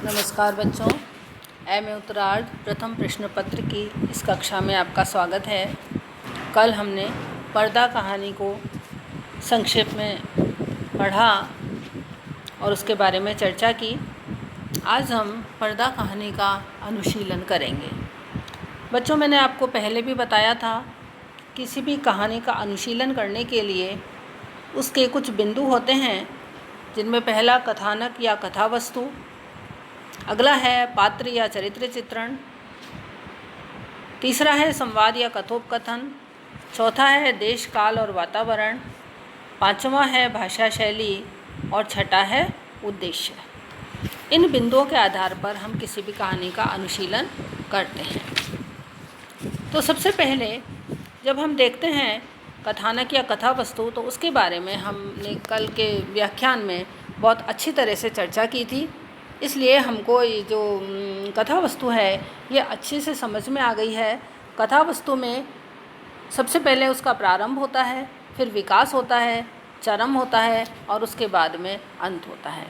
नमस्कार बच्चों, M A उत्तरार्ध प्रथम प्रश्न पत्र की इस कक्षा में आपका स्वागत है। कल हमने पर्दा कहानी को संक्षेप में पढ़ा और उसके बारे में चर्चा की। आज हम पर्दा कहानी का अनुशीलन करेंगे। बच्चों, मैंने आपको पहले भी बताया था, किसी भी कहानी का अनुशीलन करने के लिए उसके कुछ बिंदु होते हैं, जिनमें पहला कथानक या कथा वस्तु, अगला है पात्र या चरित्र चित्रण, तीसरा है संवाद या कथोपकथन, चौथा है देश काल और वातावरण, पांचवा है भाषा शैली और छठा है उद्देश्य। इन बिंदुओं के आधार पर हम किसी भी कहानी का अनुशीलन करते हैं। तो सबसे पहले जब हम देखते हैं कथानक या कथा वस्तु, तो उसके बारे में हमने कल के व्याख्यान में बहुत अच्छी तरह से चर्चा की थी। इसलिए हमको ये जो कथा वस्तु है ये अच्छे से समझ में आ गई है। कथा वस्तु में सबसे पहले उसका प्रारंभ होता है, फिर विकास होता है, चरम होता है और उसके बाद में अंत होता है।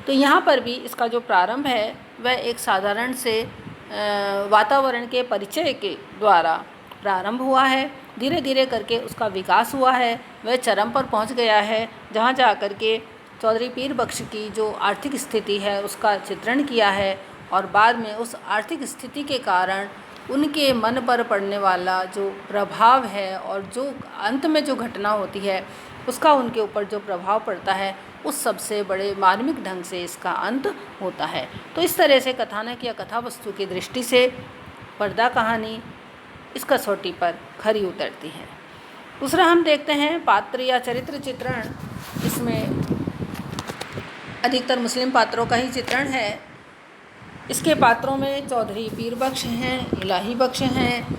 तो यहाँ पर भी इसका जो प्रारंभ है वह एक साधारण से वातावरण के परिचय के द्वारा प्रारंभ हुआ है। धीरे धीरे करके उसका विकास हुआ है, वह चरम पर पहुँच गया है, जहाँ जा कर के चौधरी पीर बख्श की जो आर्थिक स्थिति है उसका चित्रण किया है और बाद में उस आर्थिक स्थिति के कारण उनके मन पर पड़ने वाला जो प्रभाव है और जो अंत में जो घटना होती है उसका उनके ऊपर जो प्रभाव पड़ता है, उस सबसे बड़े मार्मिक ढंग से इसका अंत होता है। तो इस तरह से कथानक या कथा वस्तु की दृष्टि से पर्दा कहानी इस कसौटी पर खरी उतरती है। दूसरा हम देखते हैं पात्र या चरित्र चित्रण। इसमें अधिकतर मुस्लिम पात्रों का ही चित्रण है। इसके पात्रों में चौधरी पीर बख्श हैं, इलाही बख्श हैं,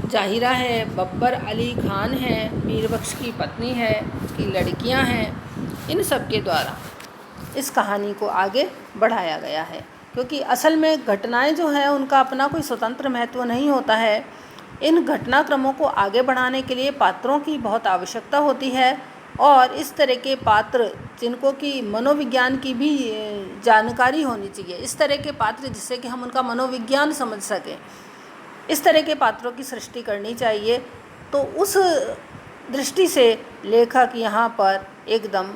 जाहिरा है, बब्बर अली खान है, पीर बख्श की पत्नी है, उसकी लड़कियां हैं। इन सब के द्वारा इस कहानी को आगे बढ़ाया गया है, क्योंकि असल में घटनाएं जो हैं उनका अपना कोई स्वतंत्र महत्व नहीं होता है। इन घटनाक्रमों को आगे बढ़ाने के लिए पात्रों की बहुत आवश्यकता होती है और इस तरह के पात्र जिनको कि मनोविज्ञान की भी जानकारी होनी चाहिए, इस तरह के पात्र जिससे कि हम उनका मनोविज्ञान समझ सकें, इस तरह के पात्रों की सृष्टि करनी चाहिए। तो उस दृष्टि से लेखक यहाँ पर एकदम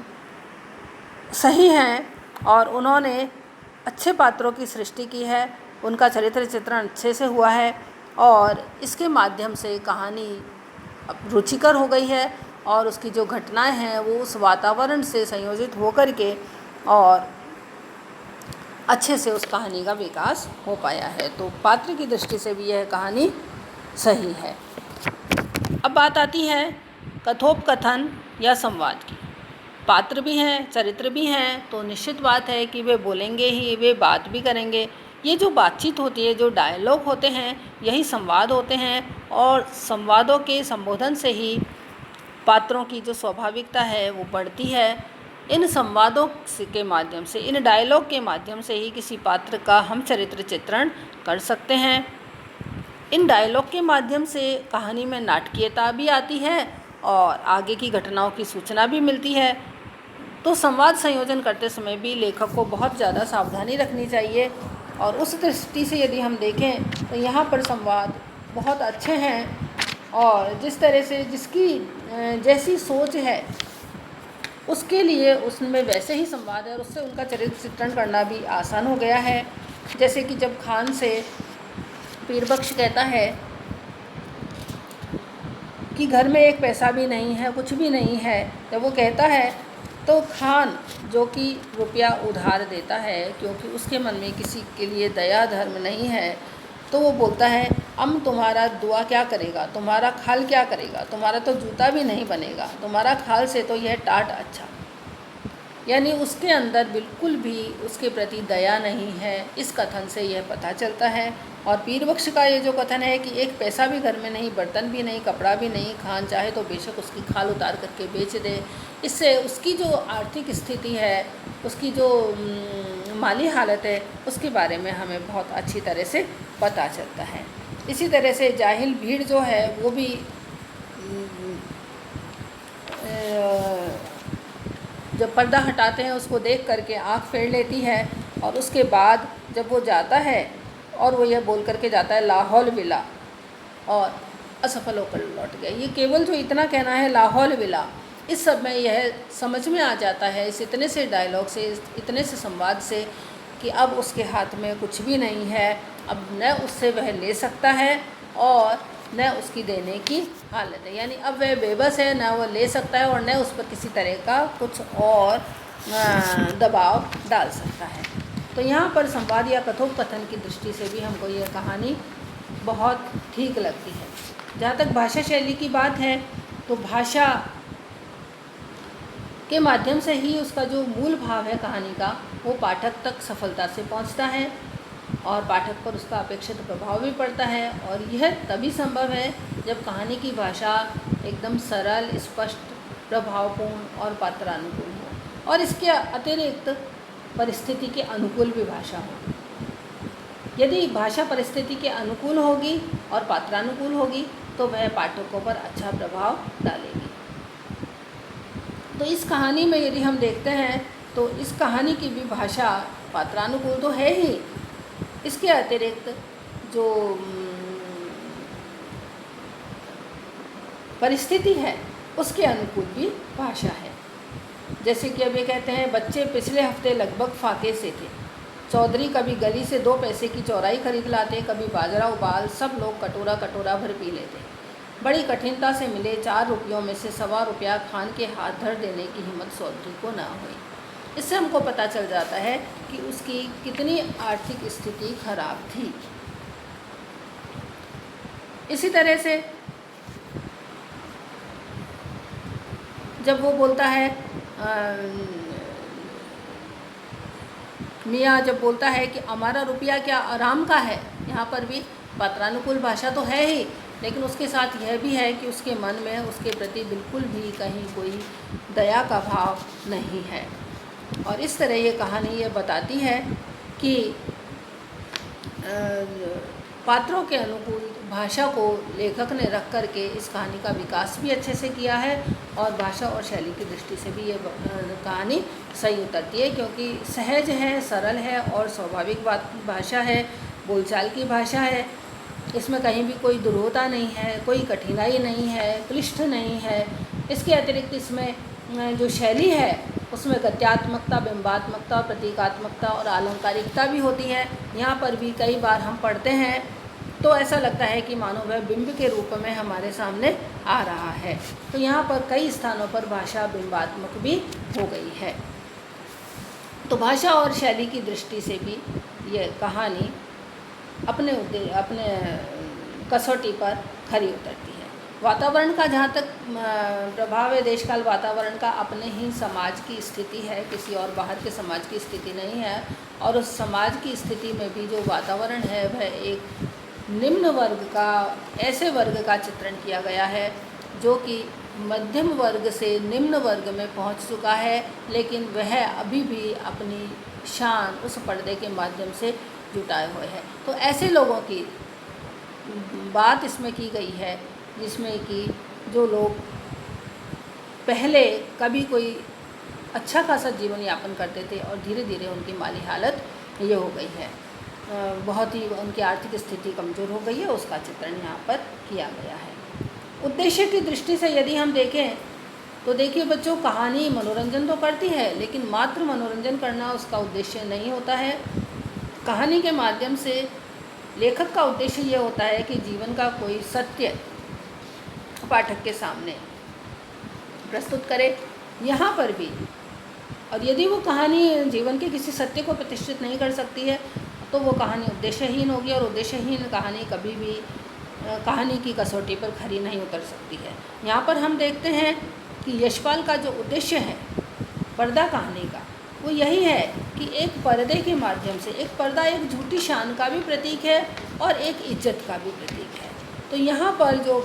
सही हैं और उन्होंने अच्छे पात्रों की सृष्टि की है, उनका चरित्र चित्रण अच्छे से हुआ है और इसके माध्यम से कहानी रुचिकर हो गई है और उसकी जो घटनाएं हैं वो उस वातावरण से संयोजित होकर के और अच्छे से उस कहानी का विकास हो पाया है। तो पात्र की दृष्टि से भी यह कहानी सही है। अब बात आती है कथोपकथन या संवाद की। पात्र भी हैं, चरित्र भी हैं, तो निश्चित बात है कि वे बोलेंगे ही, वे बात भी करेंगे। ये जो बातचीत होती है, जो डायलॉग होते हैं, यही संवाद होते हैं और संवादों के संबोधन से ही पात्रों की जो स्वाभाविकता है वो बढ़ती है। इन संवादों के माध्यम से, इन डायलॉग के माध्यम से ही किसी पात्र का हम चरित्र चित्रण कर सकते हैं। इन डायलॉग के माध्यम से कहानी में नाटकीयता भी आती है और आगे की घटनाओं की सूचना भी मिलती है। तो संवाद संयोजन करते समय भी लेखक को बहुत ज़्यादा सावधानी रखनी चाहिए और उस दृष्टि से यदि हम देखें तो यहाँ पर संवाद बहुत अच्छे हैं और जिस तरह से जिसकी जैसी सोच है उसके लिए उसमें वैसे ही संवाद है और उससे उनका चरित्र चित्रण करना भी आसान हो गया है। जैसे कि जब खान से पीर बख्श कहता है कि घर में एक पैसा भी नहीं है, कुछ भी नहीं है, जब वो कहता है तो खान जो कि रुपया उधार देता है क्योंकि उसके मन में किसी के लिए दया धर्म नहीं है, तो वो बोलता है अम तुम्हारा दुआ क्या करेगा, तुम्हारा खाल क्या करेगा, तुम्हारा तो जूता भी नहीं बनेगा, तुम्हारा खाल से तो यह टाट अच्छा। यानी उसके अंदर बिल्कुल भी उसके प्रति दया नहीं है। इस कथन से यह पता चलता है। और पीर बख्श का ये जो कथन है कि एक पैसा भी घर में नहीं, बर्तन भी नहीं, कपड़ा भी नहीं, खान चाहे तो बेशक उसकी खाल उतार करके बेच दे, इससे उसकी जो आर्थिक स्थिति है, उसकी जो माली हालत है, उसके बारे में हमें बहुत अच्छी तरह से पता चलता है। इसी तरह से जाहिल भीड़ जो है वो भी जब पर्दा हटाते हैं उसको देख करके आँख फेर लेती है और उसके बाद जब वो जाता है और वो यह बोल करके जाता है लाहौल विला, और असफल होकर लौट गया। ये केवल जो इतना कहना है लाहौल विला, इस सब में यह समझ में आ जाता है इस इतने से डायलॉग से, इस इतने से संवाद से, कि अब उसके हाथ में कुछ भी नहीं है। अब न उससे वह ले सकता है और न उसकी देने की हालत है, यानी अब वह बेबस है, न वो ले सकता है और न उस पर किसी तरह का कुछ और दबाव डाल सकता है। तो यहाँ पर संवाद या कथोपकथन की दृष्टि से भी हमको यह कहानी बहुत ठीक लगती है। जहाँ तक भाषा शैली की बात है, तो भाषा के माध्यम से ही उसका जो मूल भाव है कहानी का, वो पाठक तक सफलता से पहुँचता है और पाठक पर उसका अपेक्षित प्रभाव भी पड़ता है। और यह तभी संभव है जब कहानी की भाषा एकदम सरल, स्पष्ट, प्रभावपूर्ण और पात्रानुकूल हो, और इसके अतिरिक्त परिस्थिति के अनुकूल भी भाषा हो। यदि भाषा परिस्थिति के अनुकूल होगी और पात्रानुकूल होगी तो वह पाठकों पर अच्छा प्रभाव डालेगी। तो इस कहानी में यदि हम देखते हैं तो इस कहानी की भी भाषा पात्रानुकूल तो है ही, इसके अतिरिक्त जो परिस्थिति है उसके अनुकूल भी भाषा है। जैसे कि अब ये कहते हैं, बच्चे पिछले हफ्ते लगभग फाके से थे। चौधरी कभी गली से 2 पैसे की चौराई खरीद लाते, कभी बाजरा उबाल, सब लोग कटोरा कटोरा भर पी लेते। बड़ी कठिनता से मिले 4 रुपयों में से 1.25 रुपया खान के हाथ धर देने की हिम्मत चौधरी को ना हुई। इससे हमको पता चल जाता है कि उसकी कितनी आर्थिक स्थिति खराब थी। इसी तरह से जब वो बोलता है, मियाँ जब बोलता है कि हमारा रुपया क्या आराम का है, यहाँ पर भी पात्रानुकूल भाषा तो है ही, लेकिन उसके साथ यह भी है कि उसके मन में उसके प्रति बिल्कुल भी कहीं कोई दया का भाव नहीं है। और इस तरह ये कहानी ये बताती है कि पात्रों के अनुकूल भाषा को लेखक ने रख करके इस कहानी का विकास भी अच्छे से किया है, और भाषा और शैली की दृष्टि से भी ये कहानी सही उतरती है, क्योंकि सहज है, सरल है और स्वाभाविक भाषा है, बोलचाल की भाषा है। इसमें कहीं भी कोई दुर्होता नहीं है, कोई कठिनाई नहीं है, क्लिष्ट नहीं है। इसके अतिरिक्त इसमें जो शैली है उसमें गद्यात्मकता, बिंबात्मकता, प्रतीकात्मकता और आलंकारिकता भी होती है। यहाँ पर भी कई बार हम पढ़ते हैं तो ऐसा लगता है कि मानो वह बिंब के रूप में हमारे सामने आ रहा है। तो यहाँ पर कई स्थानों पर भाषा बिंबात्मक भी हो गई है। तो भाषा और शैली की दृष्टि से भी ये कहानी अपने कसौटी पर खरी उतरती है। वातावरण का जहाँ तक प्रभाव है, देशकाल वातावरण का अपने ही समाज की स्थिति है, किसी और बाहर के समाज की स्थिति नहीं है। और उस समाज की स्थिति में भी जो वातावरण है वह एक निम्न वर्ग का, ऐसे वर्ग का चित्रण किया गया है जो कि मध्यम वर्ग से निम्न वर्ग में पहुंच चुका है, लेकिन वह अभी भी अपनी शान उस पर्दे के माध्यम से जुटाए हुए है। तो ऐसे लोगों की बात इसमें की गई है जिसमें कि जो लोग पहले कभी कोई अच्छा खासा जीवन यापन करते थे और धीरे धीरे उनकी माली हालत ये हो गई है, बहुत ही उनकी आर्थिक स्थिति कमज़ोर हो गई है, उसका चित्रण यहाँ पर किया गया है। उद्देश्य की दृष्टि से यदि हम देखें तो देखिए बच्चों, कहानी मनोरंजन तो करती है, लेकिन मात्र मनोरंजन करना उसका उद्देश्य नहीं होता है। कहानी के माध्यम से लेखक का उद्देश्य ये होता है कि जीवन का कोई सत्य पाठक के सामने प्रस्तुत करे। यहाँ पर भी, और यदि वो कहानी जीवन के किसी सत्य को प्रतिष्ठित नहीं कर सकती है तो वो कहानी उद्देश्यहीन होगी, और उद्देश्यहीन कहानी कभी भी कहानी की कसौटी पर खरी नहीं उतर सकती है। यहाँ पर हम देखते हैं कि यशपाल का जो उद्देश्य है पर्दा कहानी का, वो यही है कि एक पर्दे के माध्यम से, एक पर्दा एक झूठी शान का भी प्रतीक है और एक इज्जत का भी प्रतीक है। तो यहाँ पर जो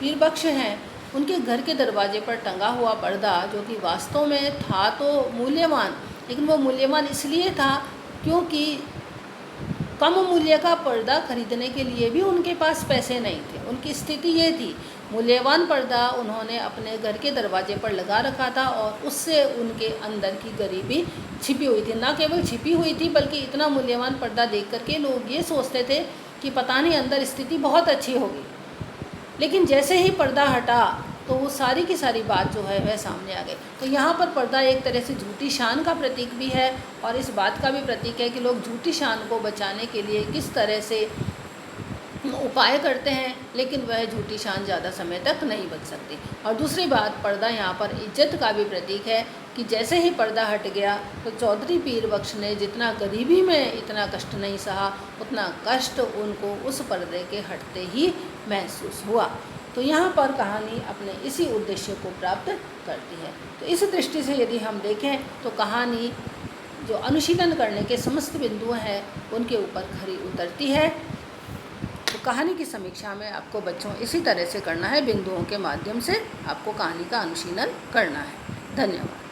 पीर बख्श हैं उनके घर के दरवाजे पर टंगा हुआ पर्दा, जो कि वास्तव में था तो मूल्यवान, लेकिन वो मूल्यवान इसलिए था क्योंकि कम मूल्य का पर्दा खरीदने के लिए भी उनके पास पैसे नहीं थे। उनकी स्थिति ये थी, मूल्यवान पर्दा उन्होंने अपने घर के दरवाजे पर लगा रखा था और उससे उनके अंदर की गरीबी छिपी हुई थी। ना केवल छिपी हुई थी बल्कि इतना मूल्यवान पर्दा देख करके लोग ये सोचते थे कि पता नहीं अंदर स्थिति बहुत अच्छी होगी, लेकिन जैसे ही पर्दा हटा तो वो सारी की सारी बात जो है वह सामने आ गई। तो यहाँ पर पर्दा एक तरह से झूठी शान का प्रतीक भी है और इस बात का भी प्रतीक है कि लोग झूठी शान को बचाने के लिए किस तरह से उपाय करते हैं, लेकिन वह झूठी शान ज़्यादा समय तक नहीं बच सकती। और दूसरी बात, पर्दा यहाँ पर इज्जत का भी प्रतीक है कि जैसे ही पर्दा हट गया तो चौधरी पीर बख्श ने जितना गरीबी में इतना कष्ट नहीं सहा, उतना कष्ट उनको उस पर्दे के हटते ही महसूस हुआ। तो यहाँ पर कहानी अपने इसी उद्देश्य को प्राप्त करती है। तो इस दृष्टि से यदि हम देखें तो कहानी जो अनुशीलन करने के समस्त बिंदु हैं उनके ऊपर खरी उतरती है। तो कहानी की समीक्षा में आपको बच्चों इसी तरह से करना है, बिंदुओं के माध्यम से आपको कहानी का अनुशीलन करना है। धन्यवाद।